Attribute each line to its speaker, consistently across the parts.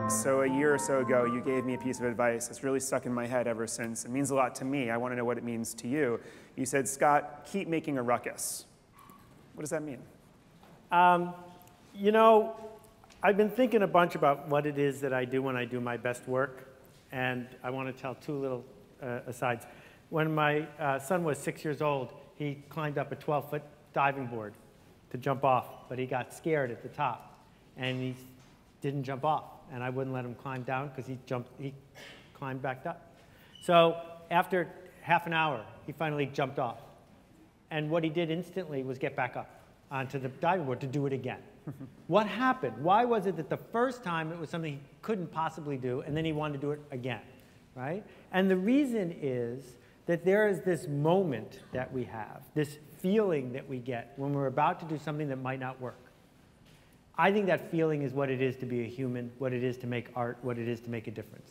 Speaker 1: So a year or so ago, you gave me a piece of advice that's really stuck in my head ever since. It means a lot to me. I want to know what it means to you. You said, Scott, keep making a ruckus. What does that mean?
Speaker 2: You know, I've been thinking a bunch about what it is that I do when I do my best work, and I want to tell two little asides. When my son was 6 years old, he climbed up a 12-foot diving board to jump off, but he got scared at the top, and he didn't jump off, and I wouldn't let him climb down because he climbed back up. So after half an hour, he finally jumped off, and what he did instantly was get back up onto the diving board to do it again. What happened? Why was it that the first time it was something he couldn't possibly do, and then he wanted to do it again, right? And the reason is that there is this moment that we have, this feeling that we get when we're about to do something that might not work. I think that feeling is what it is to be a human, what it is to make art, what it is to make a difference.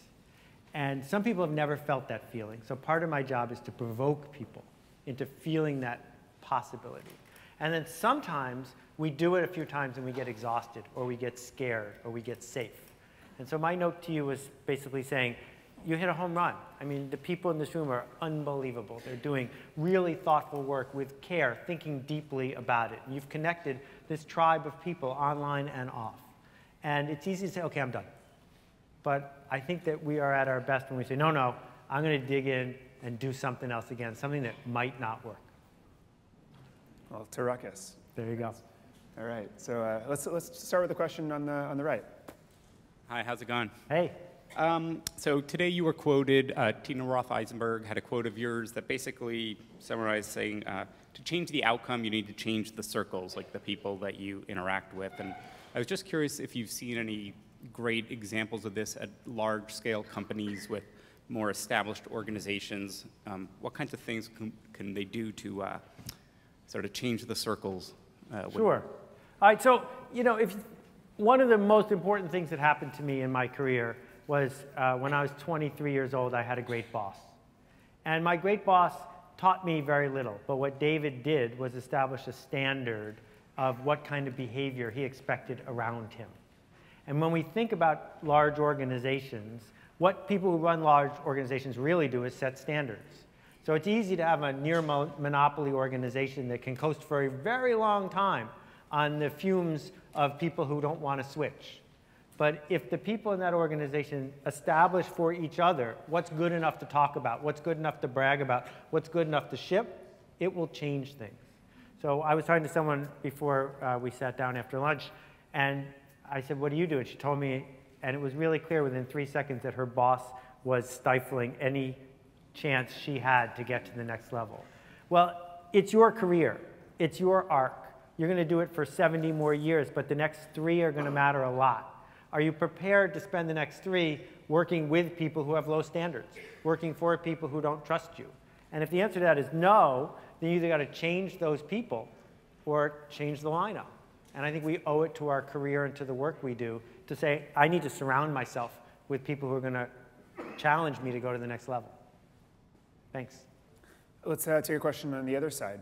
Speaker 2: And some people have never felt that feeling. So part of my job is to provoke people into feeling that possibility. And then sometimes we do it a few times and we get exhausted, or we get scared, or we get safe. And so my note to you was basically saying, you hit a home run. I mean, the people in this room are unbelievable. They're doing really thoughtful work with care, thinking deeply about it. And you've connected this tribe of people online and off. And it's easy to say, OK, I'm done. But I think that we are at our best when we say, no, no, I'm going to dig in and do something else again, something that might not work.
Speaker 1: Well, to Ruckus.
Speaker 2: There you go.
Speaker 1: All right. So let's start with the question on the right.
Speaker 3: Hi, how's it going?
Speaker 2: Hey.
Speaker 3: So today you were quoted, Tina Roth-Eisenberg had a quote of yours that basically summarized saying, to change the outcome, you need to change the circles, like the people that you interact with. And I was just curious if you've seen any great examples of this at large-scale companies with more established organizations. What kinds of things can they do to sort of change the circles?
Speaker 2: Sure. All right, so, you know, one of the most important things that happened to me in my career was when I was 23 years old, I had a great boss. And my great boss taught me very little, but what David did was establish a standard of what kind of behavior he expected around him. And when we think about large organizations, what people who run large organizations really do is set standards. So it's easy to have a near monopoly organization that can coast for a very long time on the fumes of people who don't want to switch. But if the people in that organization establish for each other what's good enough to talk about, what's good enough to brag about, what's good enough to ship, it will change things. So I was talking to someone before we sat down after lunch, and I said, what do you do? And she told me, and it was really clear within 3 seconds that her boss was stifling any chance she had to get to the next level. Well, it's your career. It's your arc. You're going to do it for 70 more years, but the next 3 are going to matter a lot. Are you prepared to spend the next 3 working with people who have low standards, working for people who don't trust you? And if the answer to that is no, then you either got to change those people or change the lineup. And I think we owe it to our career and to the work we do to say, I need to surround myself with people who are going to challenge me to go to the next level. Thanks.
Speaker 1: Let's take a question on the other side.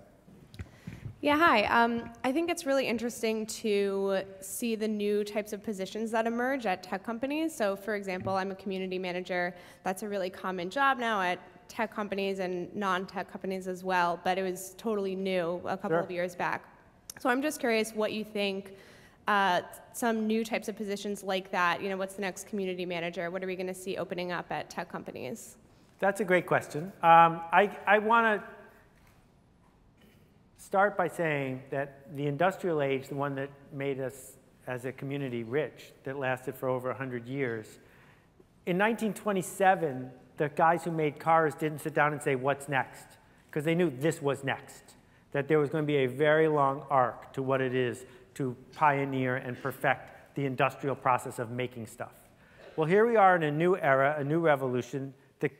Speaker 4: Yeah, hi. I think it's really interesting to see the new types of positions that emerge at tech companies. So for example, I'm a community manager. That's a really common job now at tech companies and non-tech companies as well, but it was totally new a couple of years back. So I'm just curious what you think some new types of positions like that, you know, what's the next community manager? What are we going to see opening up at tech companies?
Speaker 2: That's a great question. I want to start by saying that the industrial age, the one that made us as a community rich, that lasted for over 100 years, in 1927, the guys who made cars didn't sit down and say, what's next? Because they knew this was next, that there was going to be a very long arc to what it is to pioneer and perfect the industrial process of making stuff. Well, here we are in a new era, a new revolution, the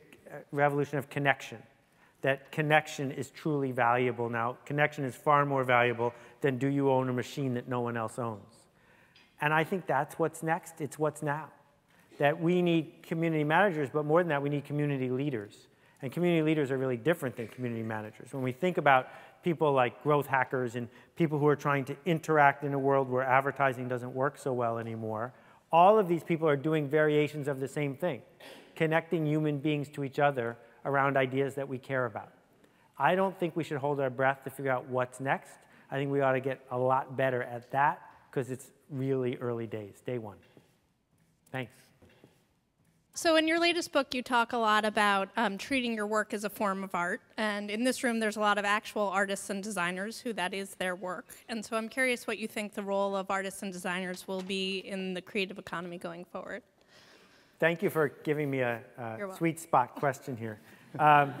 Speaker 2: revolution of connection. That connection is truly valuable now. Connection is far more valuable than do you own a machine that no one else owns. And I think that's what's next. It's what's now. That we need community managers, but more than that, we need community leaders. And community leaders are really different than community managers. When we think about people like growth hackers and people who are trying to interact in a world where advertising doesn't work so well anymore, all of these people are doing variations of the same thing, connecting human beings to each other around ideas that we care about. I don't think we should hold our breath to figure out what's next. I think we ought to get a lot better at that because it's really early days, day one. Thanks.
Speaker 5: So in your latest book, you talk a lot about treating your work as a form of art. And in this room, there's a lot of actual artists and designers who that is their work. And so I'm curious what you think the role of artists and designers will be in the creative economy going forward.
Speaker 2: Thank you for giving me a sweet spot question here. I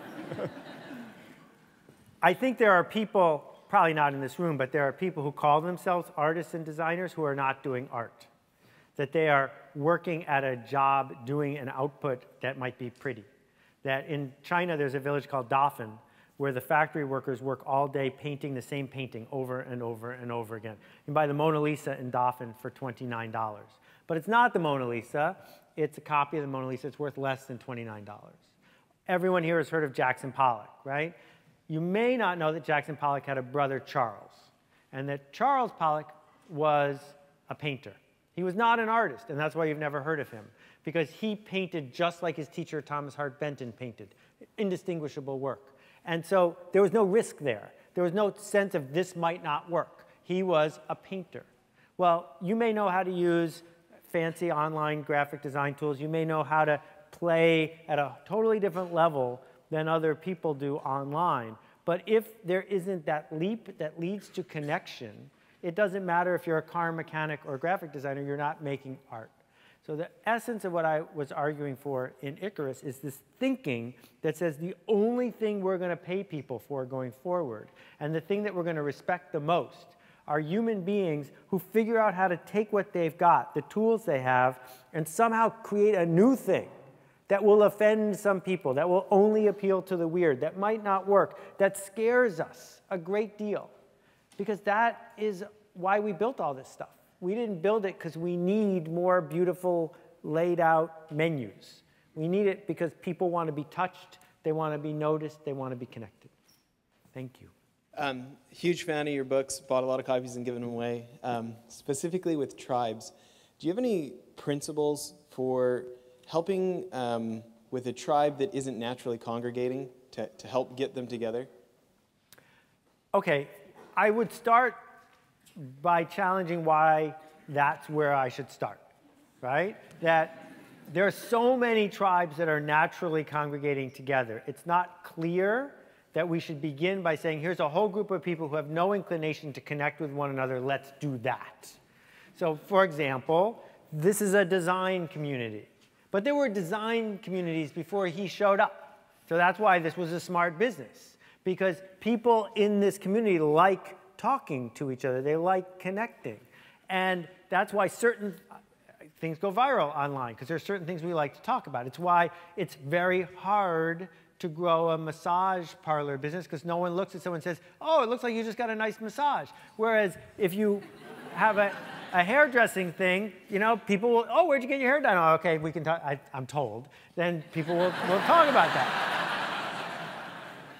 Speaker 2: think there are people, probably not in this room, but there are people who call themselves artists and designers who are not doing art. That they are working at a job doing an output that might be pretty. That in China, there's a village called Dafan, where the factory workers work all day painting the same painting over and over and over again. You can buy the Mona Lisa in Dafan for $29. But it's not the Mona Lisa. It's a copy of the Mona Lisa. It's worth less than $29. Everyone here has heard of Jackson Pollock, right? You may not know that Jackson Pollock had a brother, Charles, and that Charles Pollock was a painter. He was not an artist, and that's why you've never heard of him, because he painted just like his teacher, Thomas Hart Benton, painted. Indistinguishable work. And so there was no risk there. There was no sense of this might not work. He was a painter. Well, you may know how to use fancy online graphic design tools. You may know how to play at a totally different level than other people do online. But if there isn't that leap that leads to connection, it doesn't matter if you're a car mechanic or a graphic designer, you're not making art. So the essence of what I was arguing for in Icarus is this thinking that says the only thing we're going to pay people for going forward, and the thing that we're going to respect the most, are human beings who figure out how to take what they've got, the tools they have, and somehow create a new thing that will offend some people, that will only appeal to the weird, that might not work, that scares us a great deal. Because that is why we built all this stuff. We didn't build it because we need more beautiful, laid out menus. We need it because people want to be touched, they want to be noticed, they want to be connected. Thank you.
Speaker 6: Huge fan of your books, bought a lot of copies and given them away. Specifically with tribes, do you have any principles for helping with a tribe that isn't naturally congregating to help get them together?
Speaker 2: Okay. I would start by challenging why that's where I should start, right? That there are so many tribes that are naturally congregating together. It's not clear that we should begin by saying, here's a whole group of people who have no inclination to connect with one another, let's do that. So for example, this is a design community. But there were design communities before he showed up. So that's why this was a smart business. Because people in this community like talking to each other. They like connecting. And that's why certain things go viral online, because there are certain things we like to talk about. It's why it's very hard to grow a massage parlor business, because no one looks at someone and says, oh, it looks like you just got a nice massage. Whereas if you have a hairdressing thing, you know, people will, oh, where'd you get your hair done? Oh, okay, we can talk, I'm told. Then people will talk about that.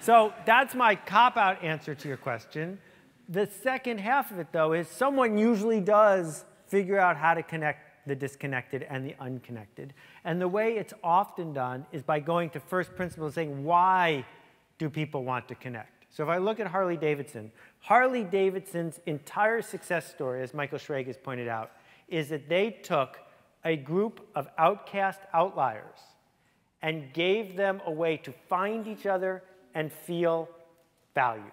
Speaker 2: So that's my cop-out answer to your question. The second half of it, though, is someone usually does figure out how to connect the disconnected and the unconnected. And the way it's often done is by going to first principles and saying, why do people want to connect? So if I look at Harley Davidson's entire success story, as Michael Schrage has pointed out, is that they took a group of outcast outliers and gave them a way to find each other and feel valued.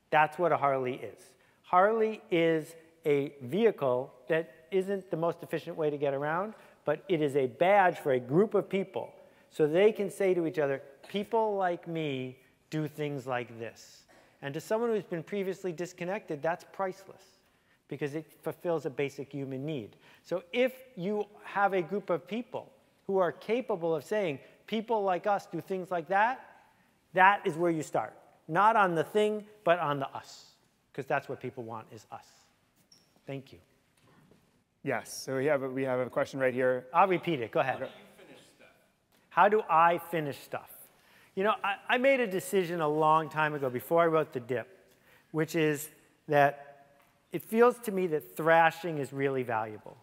Speaker 2: That's what a Harley is. Harley is a vehicle that isn't the most efficient way to get around, but it is a badge for a group of people so they can say to each other, people like me do things like this. And to someone who's been previously disconnected, that's priceless because it fulfills a basic human need. So if you have a group of people who are capable of saying, people like us do things like that, that is where you start. Not on the thing, but on the us, because that's what people want is us. Thank you.
Speaker 1: Yes, so we have a question right here.
Speaker 2: I'll repeat it. Go ahead. Okay. How do I finish stuff? You know, I made a decision a long time ago before I wrote The Dip, which is that it feels to me that thrashing is really valuable.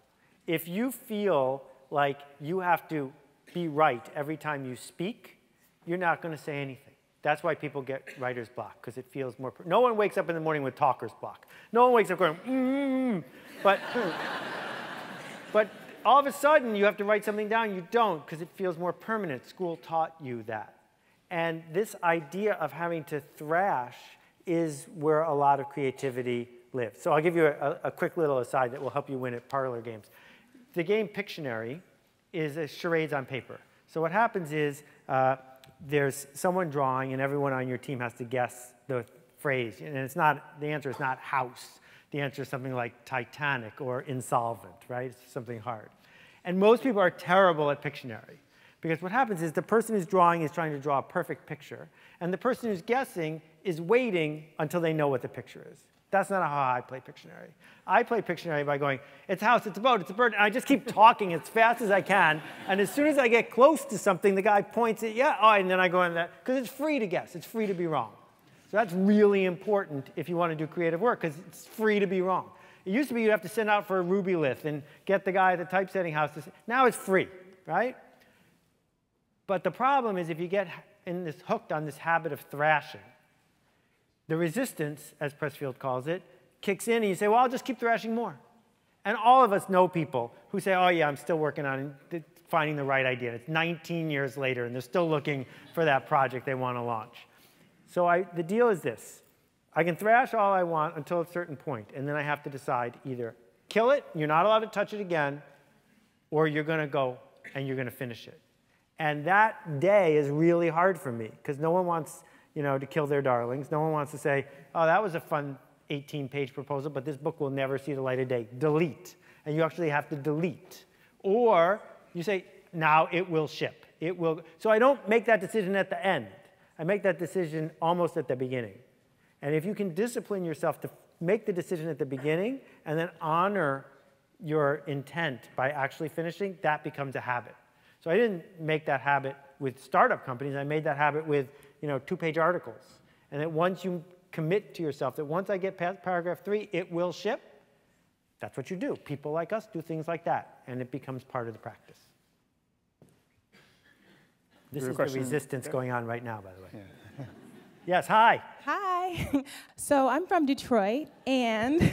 Speaker 2: If you feel like you have to be right every time you speak, you're not going to say anything. That's why people get writer's block, because it feels more. No one wakes up in the morning with talker's block. No one wakes up going, but all of a sudden you have to write something down. You don't, because it feels more permanent. School taught you that. And this idea of having to thrash is where a lot of creativity lives. So I'll give you a quick little aside that will help you win at parlor games. The game Pictionary is a charades on paper. So what happens is there's someone drawing, and everyone on your team has to guess the phrase. And it's not, the answer is not house. The answer is something like Titanic or insolvent, right? It's something hard. And most people are terrible at Pictionary. Because what happens is the person who's drawing is trying to draw a perfect picture, and the person who's guessing is waiting until they know what the picture is. That's not how I play Pictionary. I play Pictionary by going, it's a house, it's a boat, it's a bird, and I just keep talking as fast as I can, and as soon as I get close to something, the guy points at, yeah, oh, and then I go in that, because it's free to guess, it's free to be wrong. So that's really important if you want to do creative work, because it's free to be wrong. It used to be you'd have to send out for a Rubylith and get the guy at the typesetting house to say, now it's free, right? But the problem is if you get hooked on this habit of thrashing, the resistance, as Pressfield calls it, kicks in and you say, well, I'll just keep thrashing more. And all of us know people who say, oh yeah, I'm still working on finding the right idea. It's 19 years later and they're still looking for that project they want to launch. So the deal is this. I can thrash all I want until a certain point, and then I have to decide either kill it, you're not allowed to touch it again, or you're going to go and you're going to finish it. And that day is really hard for me because no one wants, to kill their darlings. No one wants to say, oh, that was a fun 18-page proposal, but this book will never see the light of day. Delete. And you actually have to delete. Or you say, now it will ship. It will. So I don't make that decision at the end. I make that decision almost at the beginning. And if you can discipline yourself to make the decision at the beginning and then honor your intent by actually finishing, that becomes a habit. So I didn't make that habit with startup companies. I made that habit with, 2-page articles. And that once you commit to yourself that once I get past paragraph 3, it will ship, that's what you do. People like us do things like that, and it becomes part of the practice. This is the resistance going on right now, by the way. Yeah. Yes, hi.
Speaker 7: Hi. So I'm from Detroit, and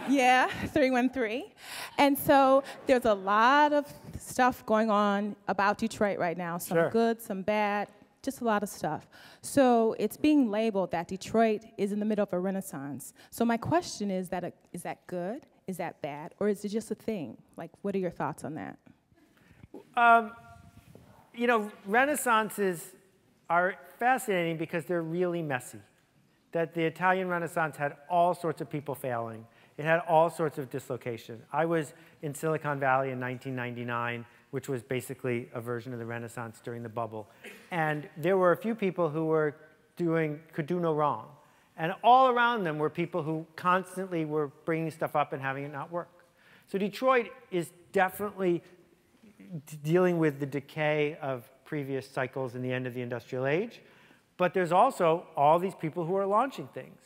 Speaker 7: yeah, 313. And so there's a lot of stuff going on about Detroit right now, some good, some bad, just a lot of stuff. So it's being labeled that Detroit is in the middle of a renaissance. So my question is that good? Is that bad? Or is it just a thing? Like, what are your thoughts on that?
Speaker 2: Renaissances are fascinating because they're really messy. That the Italian Renaissance had all sorts of people failing. It had all sorts of dislocation. I was in Silicon Valley in 1999, which was basically a version of the Renaissance during the bubble. And there were a few people who could do no wrong. And all around them were people who constantly were bringing stuff up and having it not work. So Detroit is definitely dealing with the decay of previous cycles and the end of the industrial age. But there's also all these people who are launching things.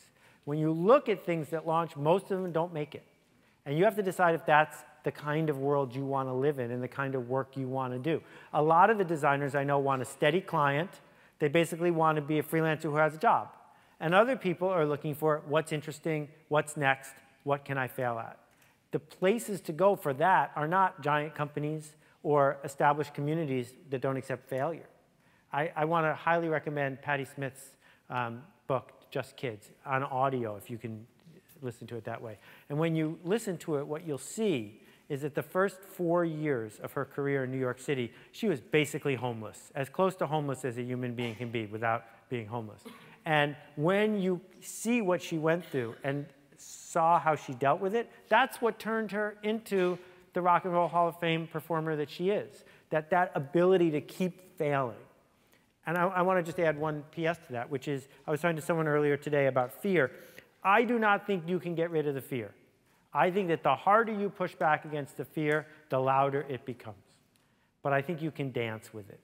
Speaker 2: When you look at things that launch, most of them don't make it. And you have to decide if that's the kind of world you want to live in and the kind of work you want to do. A lot of the designers I know want a steady client. They basically want to be a freelancer who has a job. And other people are looking for what's interesting, what's next, what can I fail at. The places to go for that are not giant companies or established communities that don't accept failure. I want to highly recommend Patti Smith's book, Just Kids, on audio, if you can listen to it that way. And when you listen to it, what you'll see is that the first 4 years of her career in New York City, she was basically homeless, as close to homeless as a human being can be without being homeless. And when you see what she went through and saw how she dealt with it, that's what turned her into the Rock and Roll Hall of Fame performer that she is, that ability to keep failing. And I want to just add one PS to that, which is, I was talking to someone earlier today about fear. I do not think you can get rid of the fear. I think that the harder you push back against the fear, the louder it becomes. But I think you can dance with it,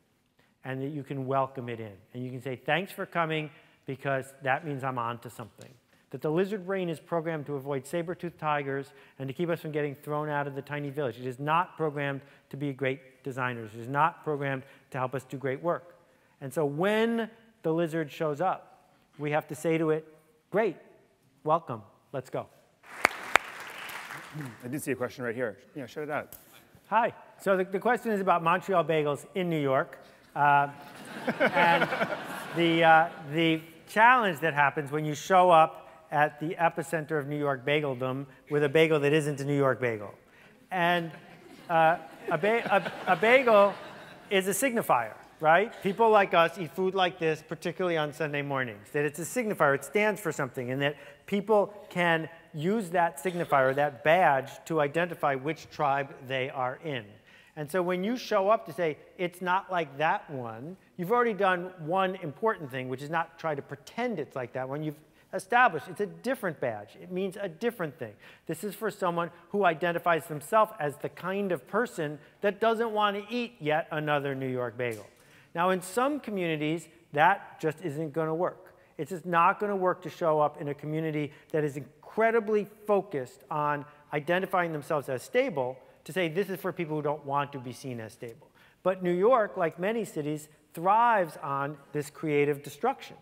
Speaker 2: and that you can welcome it in. And you can say, thanks for coming, because that means I'm on to something. that the lizard brain is programmed to avoid saber-toothed tigers and to keep us from getting thrown out of the tiny village. It is not programmed to be great designers. It is not programmed to help us do great work. And so when the lizard shows up, we have to say to it, great, welcome, let's go.
Speaker 1: I did see a question right here. Yeah, shout it out.
Speaker 2: Hi. So the question is about Montreal Bagels in New York. And the challenge that happens when you show up at the epicenter of New York bageldom with a bagel that isn't a New York bagel. And a bagel is a signifier, right? People like us eat food like this, particularly on Sunday mornings. That it's a signifier, it stands for something, and that people can use that signifier, that badge, to identify which tribe they are in. And so when you show up to say, it's not like that one, you've already done one important thing, which is not try to pretend it's like that one. You've established it's a different badge. It means a different thing. This is for someone who identifies themselves as the kind of person that doesn't want to eat yet another New York bagel. Now, in some communities, that just isn't going to work. It's just not going to work to show up in a community that is incredibly focused on identifying themselves as stable, to say this is for people who don't want to be seen as stable. But New York, like many cities, thrives on this creative destruction.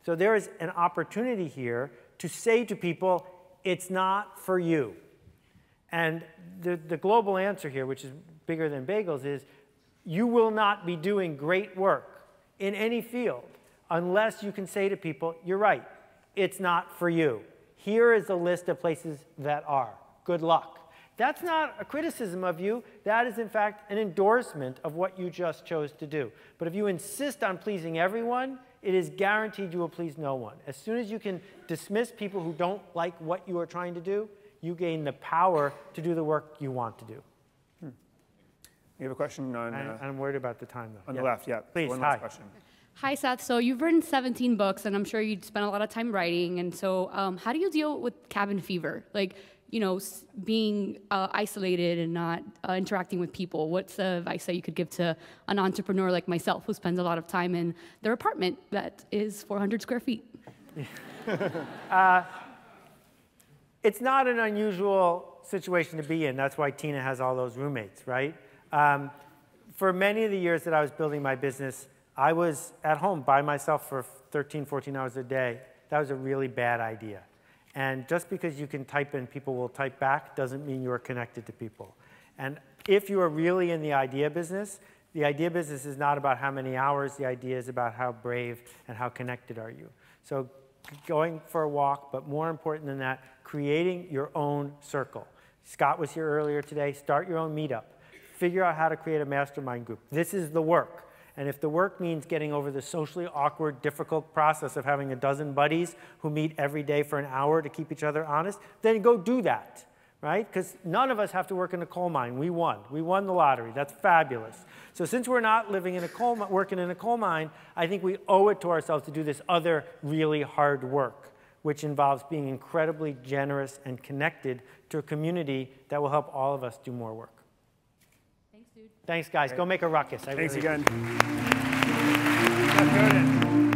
Speaker 2: So there is an opportunity here to say to people, it's not for you. And the global answer here, which is bigger than bagels, is you will not be doing great work in any field unless you can say to people, you're right, it's not for you. Here is a list of places that are. Good luck. That's not a criticism of you. That is, in fact, an endorsement of what you just chose to do. But if you insist on pleasing everyone, it is guaranteed you will please no one. As soon as you can dismiss people who don't like what you are trying to do, you gain the power to do the work you want to do.
Speaker 1: We have a question on...
Speaker 2: I'm worried about the time, though.
Speaker 1: On the left, yeah.
Speaker 2: Please,
Speaker 1: one
Speaker 2: hi.
Speaker 1: last question.
Speaker 8: Hi, Seth. So you've written 17 books, and I'm sure you spent a lot of time writing. And so how do you deal with cabin fever? Like, you know, being isolated and not interacting with people. What's the advice that you could give to an entrepreneur like myself who spends a lot of time in their apartment that is 400 square feet?
Speaker 2: It's not an unusual situation to be in. That's why Tina has all those roommates, right? For many of the years that I was building my business, I was at home by myself for 13, 14 hours a day. That was a really bad idea. And just because you can type in, people will type back, doesn't mean you are connected to people. And if you are really in the idea business is not about how many hours, the idea is about how brave and how connected are you. So going for a walk, but more important than that, creating your own circle. Scott was here earlier today. Start your own meetup. Figure out how to create a mastermind group. This is the work. And if the work means getting over the socially awkward, difficult process of having a dozen buddies who meet every day for an hour to keep each other honest, then go do that, right? Because none of us have to work in a coal mine. We won. We won the lottery. That's fabulous. So since we're not living in a working in a coal mine, I think we owe it to ourselves to do this other really hard work, which involves being incredibly generous and connected to a community that will help all of us do more work.
Speaker 8: Thanks, dude.
Speaker 2: Thanks, guys. Go make a ruckus.
Speaker 1: Thanks again. Seth Godin.